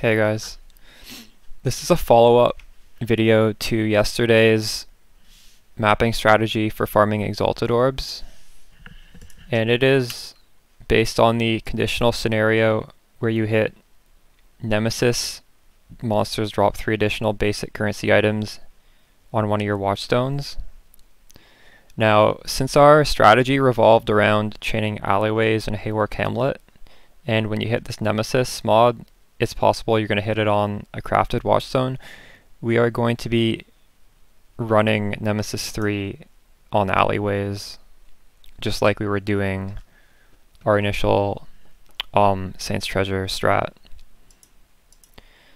Hey guys, this is a follow-up video to yesterday's mapping strategy for farming exalted orbs, and it is based on the conditional scenario where you hit Nemesis, monsters drop 3 additional basic currency items on one of your watchstones. Now, since our strategy revolved around chaining alleyways and Haywark Hamlet, and when you hit this Nemesis mod, it's possible you're going to hit it on a crafted watchstone, we are going to be running Nemesis 3 on alleyways, just like we were doing our initial Saint's Treasure strat.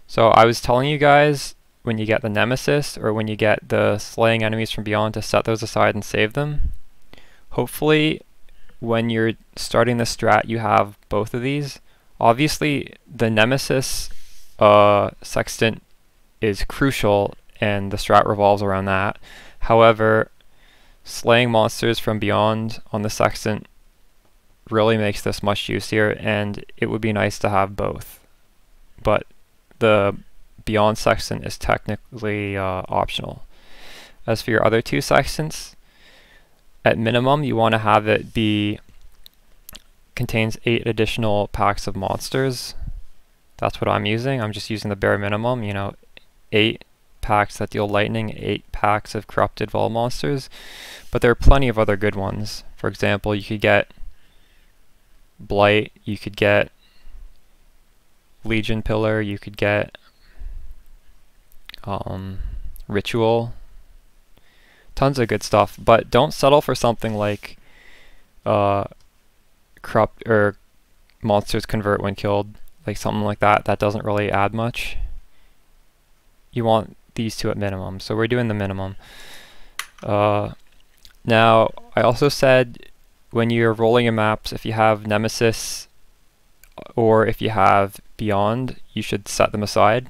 So I was telling you guys, when you get the Nemesis, or when you get the slaying enemies from beyond, to set those aside and save them. Hopefully, when you're starting the strat, you have both of these. Obviously, the Nemesis sextant is crucial, and the strat revolves around that. However, slaying monsters from beyond on the sextant really makes this much juicier, and it would be nice to have both. But the beyond sextant is technically optional. As for your other two sextants, at minimum, you want to have it contains 8 additional packs of monsters. That's what I'm using. I'm just using the bare minimum, 8 packs that deal lightning, 8 packs of corrupted vol monsters. But there are plenty of other good ones. For example, you could get Blight, you could get Legion Pillar, you could get Ritual. Tons of good stuff, but don't settle for something like corrupt or monsters convert when killed, like something like that. That doesn't really add much. You want these two at minimum, so we're doing the minimum. Now, I also said when you're rolling your maps, if you have Nemesis or if you have Beyond, you should set them aside.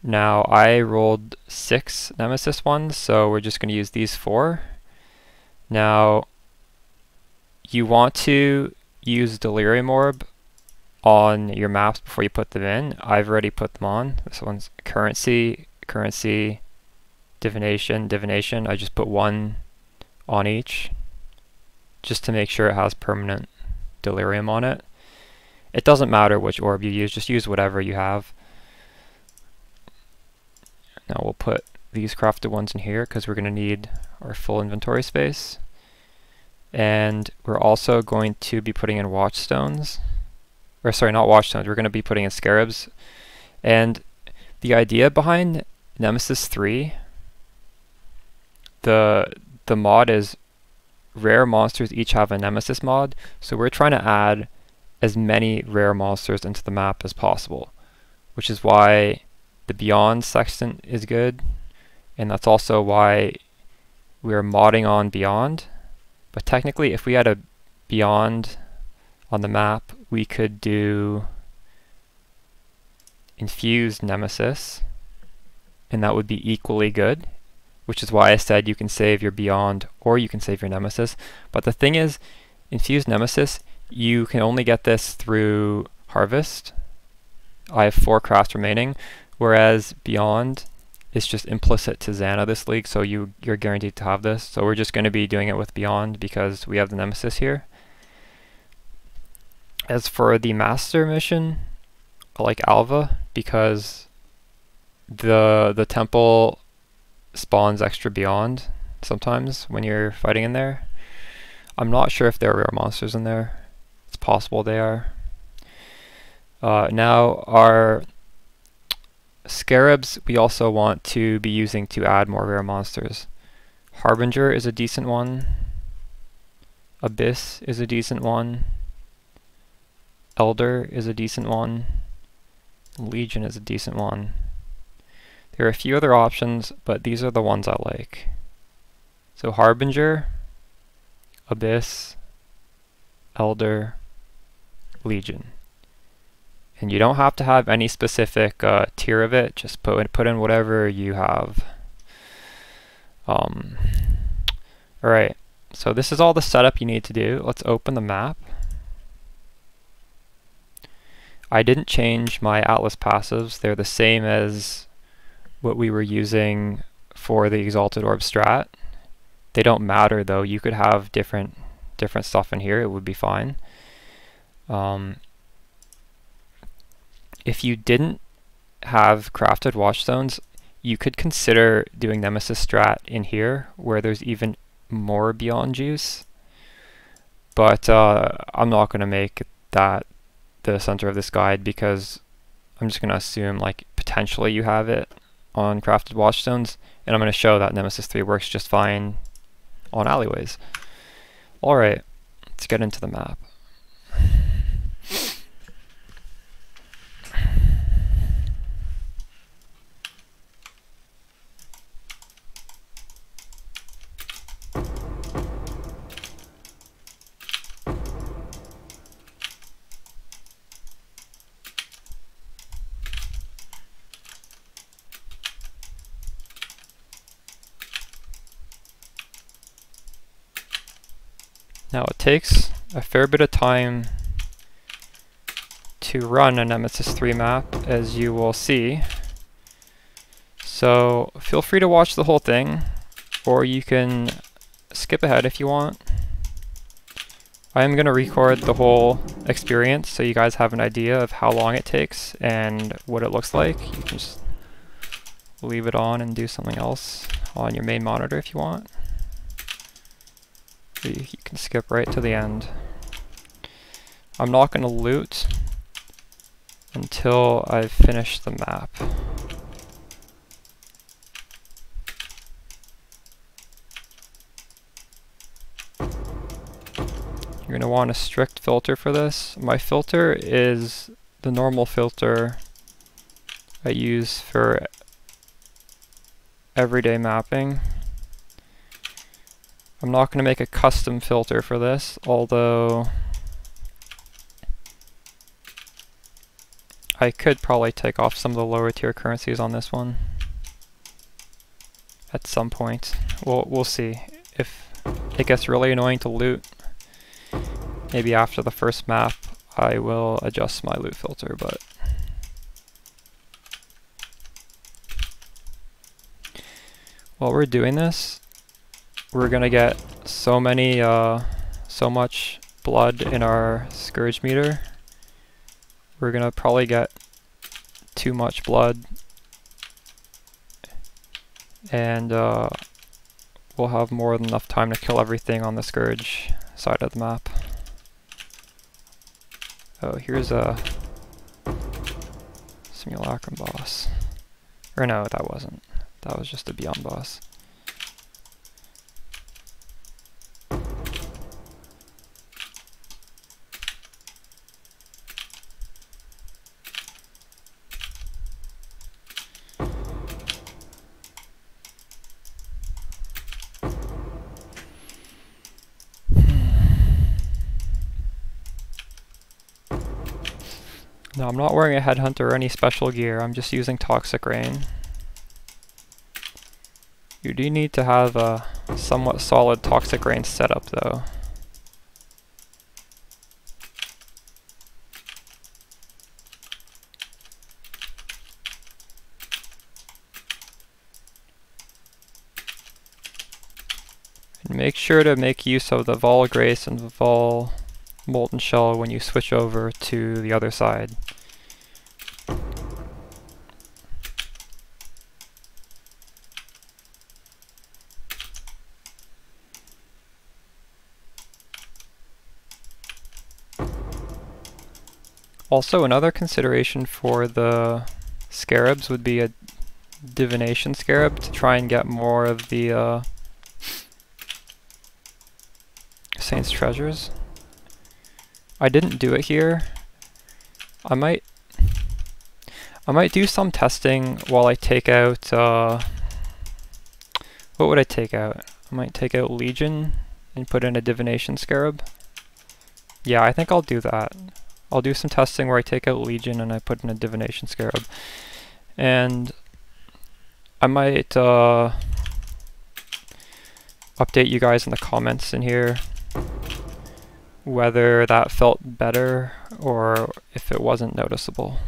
Now, I rolled 6 Nemesis ones, so we're just going to use these 4. Now, you want to use Delirium Orb on your maps before you put them in. I've already put them on. This one's Currency, Currency, Divination, Divination. I just put 1 on each, just to make sure it has permanent Delirium on it. It doesn't matter which orb you use, just use whatever you have. Now we'll put these crafted ones in here because we're going to need our full inventory space. And we're also going to be putting in watchstones. Or sorry, not watchstones, we're going to be putting in scarabs. And the idea behind Nemesis 3, the mod is rare monsters each have a Nemesis mod, so we're trying to add as many rare monsters into the map as possible, which is why the Beyond sextant is good, and that's also why we're modding on Beyond. But technically, if we had a Beyond on the map, we could do Infused Nemesis, and that would be equally good, which is why I said you can save your Beyond or you can save your Nemesis. But the thing is, Infused Nemesis, you can only get this through Harvest. I have 4 crafts remaining, whereas Beyond is just implicit to Xana this league, so you're guaranteed to have this. So we're just going to be doing it with Beyond because we have the Nemesis here. As for the Master mission, I like Alva because the temple spawns extra Beyond sometimes when you're fighting in there. I'm not sure if there are rare monsters in there. It's possible they are. Now our Scarabs we also want to be using to add more rare monsters. Harbinger is a decent one. Abyss is a decent one. Elder is a decent one. Legion is a decent one. There are a few other options, but these are the ones I like. So Harbinger, Abyss, Elder, Legion. And you don't have to have any specific tier of it, just put in whatever you have. Alright, so this is all the setup you need to do. Let's open the map. I didn't change my Atlas passives. They're the same as what we were using for the Exalted Orb strat. They don't matter though. You could have different stuff in here. It would be fine. If you didn't have crafted watchstones, you could consider doing Nemesis strat in here, where there's even more Beyond juice. But I'm not going to make that the center of this guide, because I'm just going to assume like potentially you have it on crafted watchstones, and I'm going to show that Nemesis 3 works just fine on alleyways. Alright, let's get into the map. Now it takes a fair bit of time to run a Nemesis 3 map, as you will see. So feel free to watch the whole thing, or you can skip ahead if you want. I am going to record the whole experience so you guys have an idea of how long it takes and what it looks like. You can just leave it on and do something else on your main monitor if you want. You can skip right to the end. I'm not going to loot until I've finished the map. You're going to want a strict filter for this. My filter is the normal filter I use for everyday mapping. I'm not going to make a custom filter for this, although I could probably take off some of the lower tier currencies on this one at some point. We'll see. If it gets really annoying to loot, maybe after the first map I will adjust my loot filter, but while we're doing this, we're gonna get so much blood in our Scourge meter. We're gonna probably get too much blood, and we'll have more than enough time to kill everything on the Scourge side of the map. Oh, here's a simulacrum boss. Or no, that wasn't. That was just a Beyond boss. No, I'm not wearing a headhunter or any special gear. I'm just using Toxic Rain. You do need to have a somewhat solid Toxic Rain setup though. And make sure to make use of the Vol Grace and the Vol Molten Shell when you switch over to the other side. Also, another consideration for the scarabs would be a divination scarab to try and get more of the Saint's treasures. I didn't do it here. I might do some testing while I take out what would I take out? I might take out Legion and put in a divination scarab. Yeah, I think I'll do that. I'll do some testing where I take out Legion and I put in a divination scarab. And I might update you guys in the comments in here whether that felt better or if it wasn't noticeable.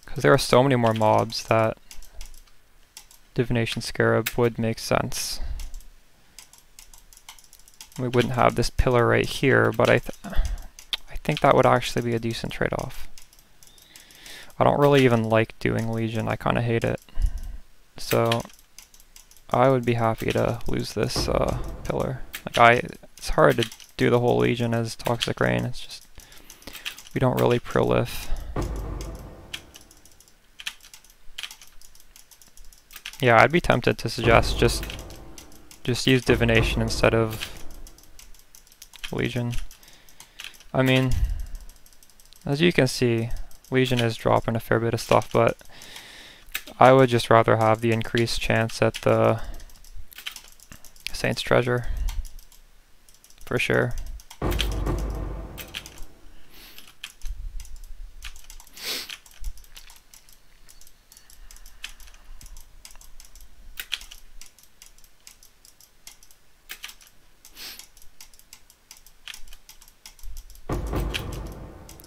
Because there are so many more mobs that Divination Scarab would make sense. We wouldn't have this pillar right here, but I think that would actually be a decent trade-off. I don't really even like doing Legion, I kind of hate it. So I would be happy to lose this pillar. Like it's hard to do the whole Legion as Toxic Rain, it's just, we don't really prolif. Yeah, I'd be tempted to suggest just use Divination instead of Legion. I mean, as you can see, Legion is dropping a fair bit of stuff, but I would just rather have the increased chance at the Saint's Treasure, for sure.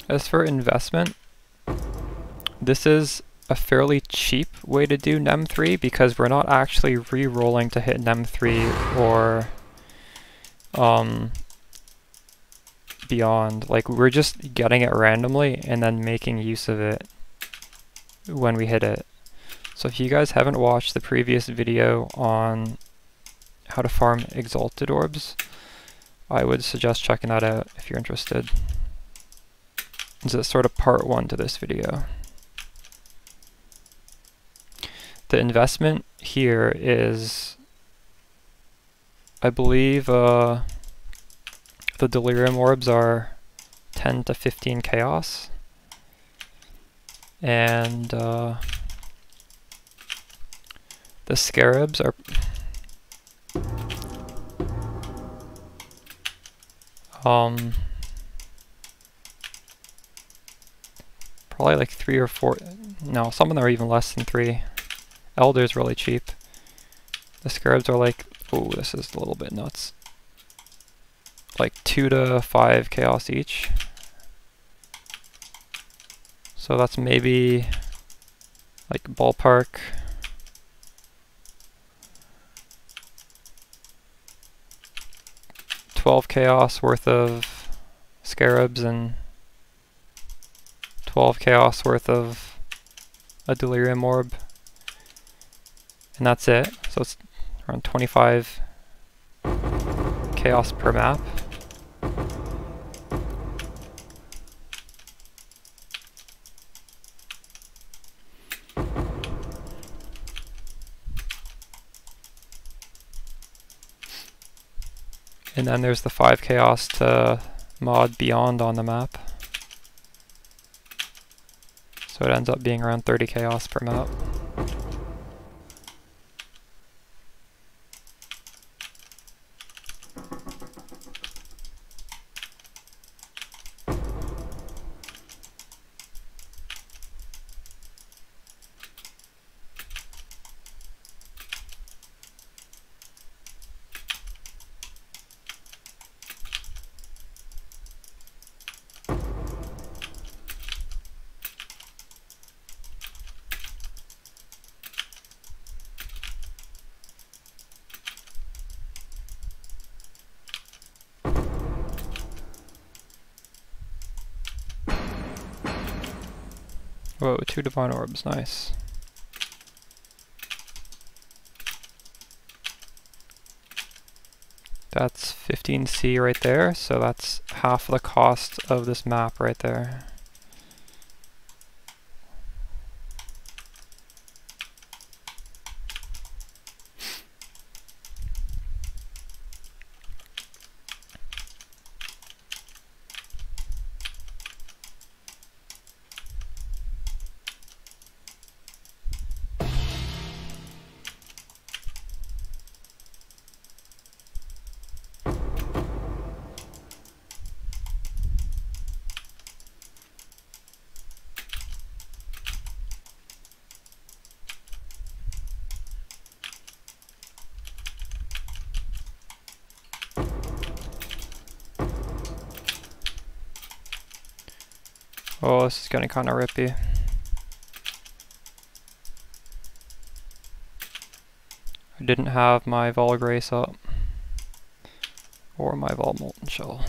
As for investment, this is a fairly cheap way to do Nem 3 because we're not actually re-rolling to hit Nem 3 or beyond. Like, we're just getting it randomly and then making use of it when we hit it. So if you guys haven't watched the previous video on how to farm Exalted Orbs, I would suggest checking that out if you're interested. This is sort of part 1 to this video. The investment here is, I believe, the Delirium Orbs are 10 to 15 Chaos, and the Scarabs are probably like 3 or 4, no, some of them are even less than 3. Elder's really cheap. The Scarabs are like, oh, this is a little bit nuts. Like 2 to 5 Chaos each. So that's maybe like ballpark 12 Chaos worth of Scarabs and 12 Chaos worth of a Delirium Orb. And that's it. So it's around 25 Chaos per map. And then there's the 5 Chaos to mod Beyond on the map. So it ends up being around 30 Chaos per map. Whoa, 2 Divine Orbs, nice. That's 15C right there, so that's half the cost of this map right there. Oh, this is getting kind of rippy. I didn't have my Vol Grace up. Or my Vol Molten Shell.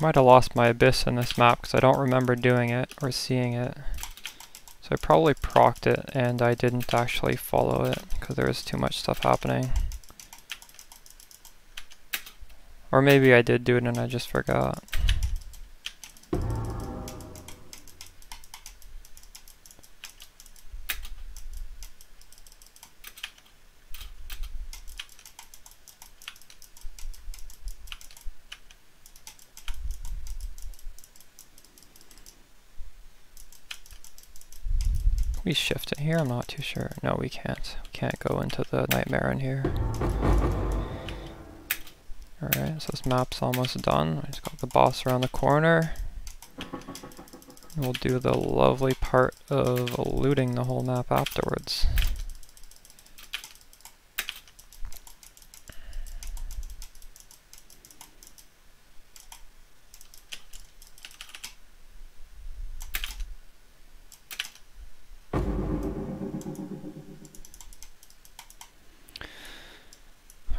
Might have lost my Abyss in this map because I don't remember doing it or seeing it. So I probably procced it and I didn't actually follow it because there was too much stuff happening. Or maybe I did do it and I just forgot. We shift it here? I'm not too sure. No, we can't. We can't go into the Nightmare in here. Alright, so this map's almost done. I just got the boss around the corner. We'll do the lovely part of looting the whole map afterwards.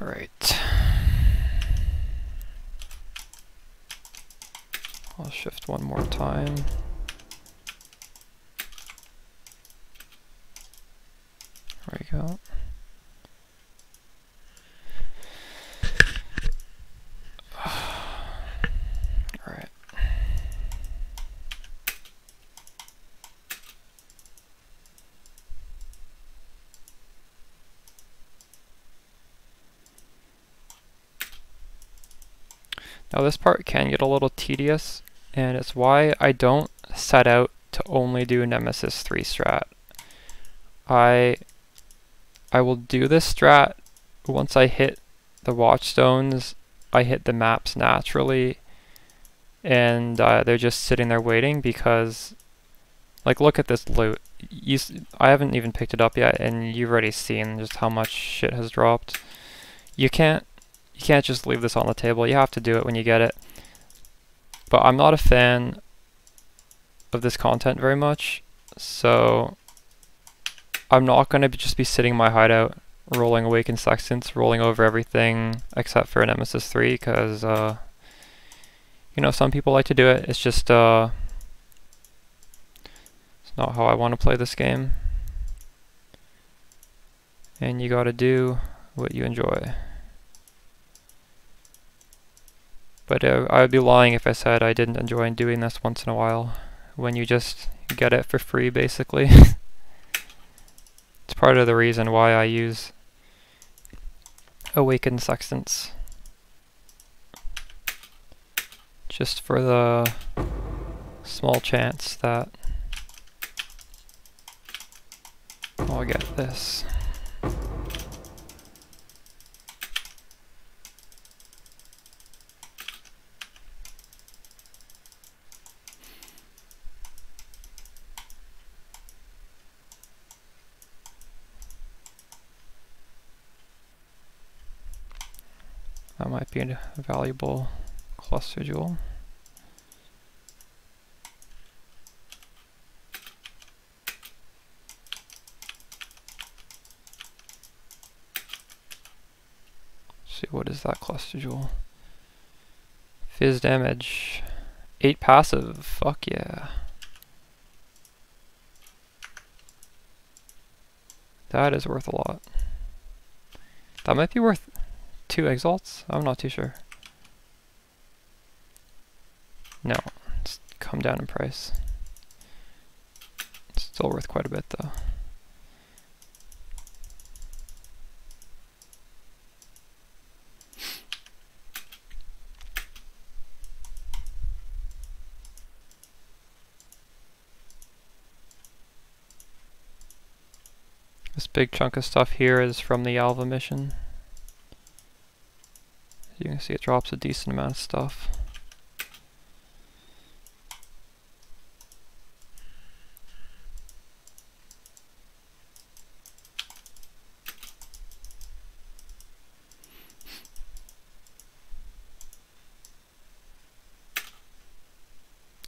Alright. I'll shift one more time. There we go. Alright. Now this part can get a little tedious, and it's why I don't set out to only do Nemesis 3 strat. I will do this strat once I hit the watchstones. I hit the maps naturally, and they're just sitting there waiting because, like, look at this loot. I haven't even picked it up yet, and you've already seen just how much shit has dropped. You can't just leave this on the table. You have to do it when you get it. But I'm not a fan of this content very much, so I'm not going to just be sitting in my hideout rolling Awakened Sextants, rolling over everything except for Nemesis 3, because you know, some people like to do it. It's just it's not how I want to play this game, and you gotta do what you enjoy. But I would be lying if I said I didn't enjoy doing this once in a while, when you just get it for free, basically. It's part of the reason why I use Awakened Sextants. Just for the small chance that I'll get this. That might be a valuable cluster jewel. See, what is that cluster jewel? Fizz damage. 8 passive. Fuck yeah. That is worth a lot. That might be worth 2 exalts? I'm not too sure. No, it's come down in price. It's still worth quite a bit though. This big chunk of stuff here is from the Alva mission. As you can see, it drops a decent amount of stuff.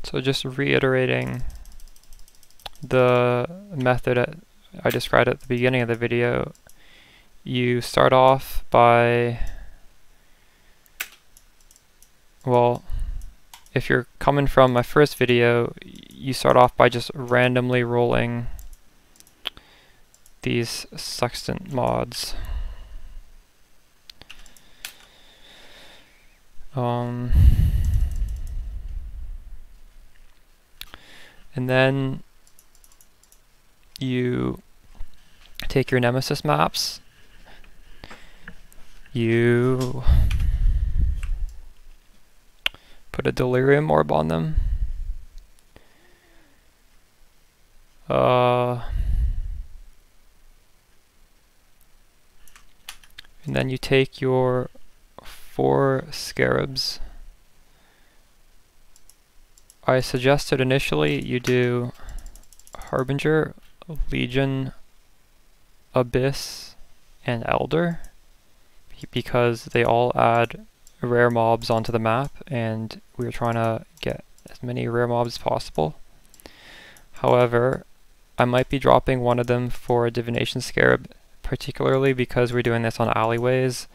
So just reiterating the method I described at the beginning of the video, you start off by, well, if you're coming from my first video, you start off by just randomly rolling these sextant mods. And then you take your Nemesis maps, you put a Delirium Orb on them, and then you take your 4 Scarabs. I suggested initially you do Harbinger, Legion, Abyss, and Elder, because they all add rare mobs onto the map, and we're trying to get as many rare mobs as possible. However, I might be dropping one of them for a Divination Scarab, particularly because we're doing this on Alleyways,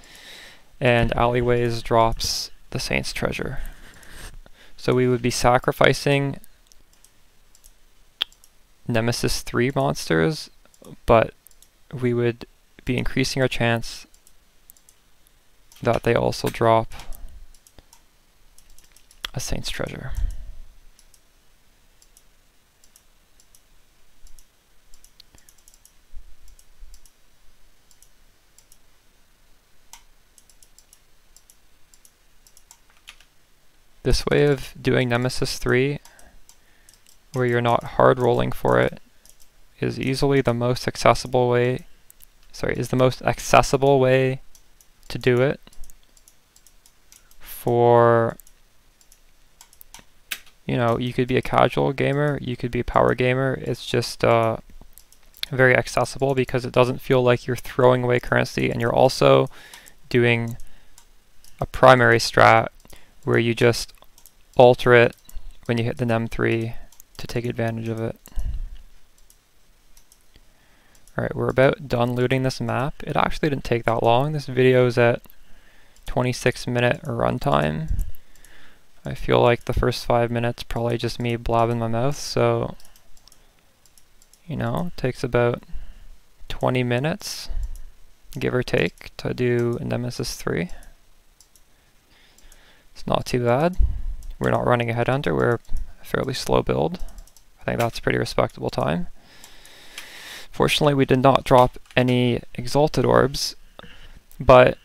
and Alleyways drops the Saint's Treasure. So we would be sacrificing Nemesis 3 monsters, but we would be increasing our chance that they also drop a Saint's Treasure. This way of doing Nemesis 3, where you're not hard rolling for it, is easily the most accessible way, is the most accessible way to do it for, you know, you could be a casual gamer, you could be a power gamer. It's just very accessible because it doesn't feel like you're throwing away currency, and you're also doing a primary strat where you just alter it when you hit the Nem 3 to take advantage of it. Alright, we're about done looting this map. It actually didn't take that long. This video is at 26-minute runtime. I feel like the first 5 minutes probably just me blabbing my mouth, so you know, it takes about 20 minutes, give or take, to do Nemesis 3. It's not too bad. We're not running a headhunter, we're a fairly slow build. I think that's a pretty respectable time. Fortunately, we did not drop any Exalted Orbs, but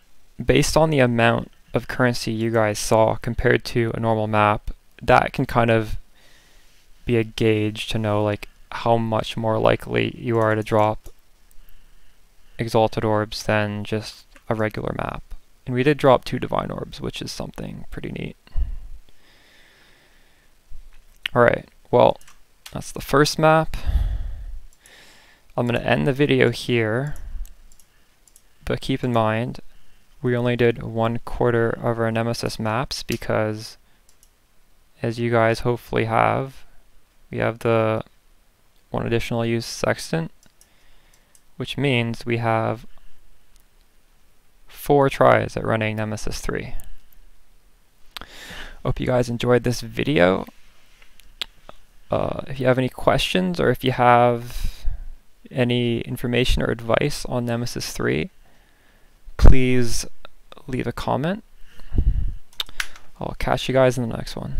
based on the amount of currency you guys saw compared to a normal map, that can kind of be a gauge to know like how much more likely you are to drop Exalted Orbs than just a regular map. And we did drop 2 Divine Orbs, which is something pretty neat. Alright, well, that's the first map. I'm going to end the video here, but keep in mind, we only did 1/4 of our Nemesis maps because, as you guys hopefully have, we have the 1 additional use sextant, which means we have 4 tries at running Nemesis 3. Hope you guys enjoyed this video. If you have any questions or if you have any information or advice on Nemesis 3, please leave a comment. I'll catch you guys in the next one.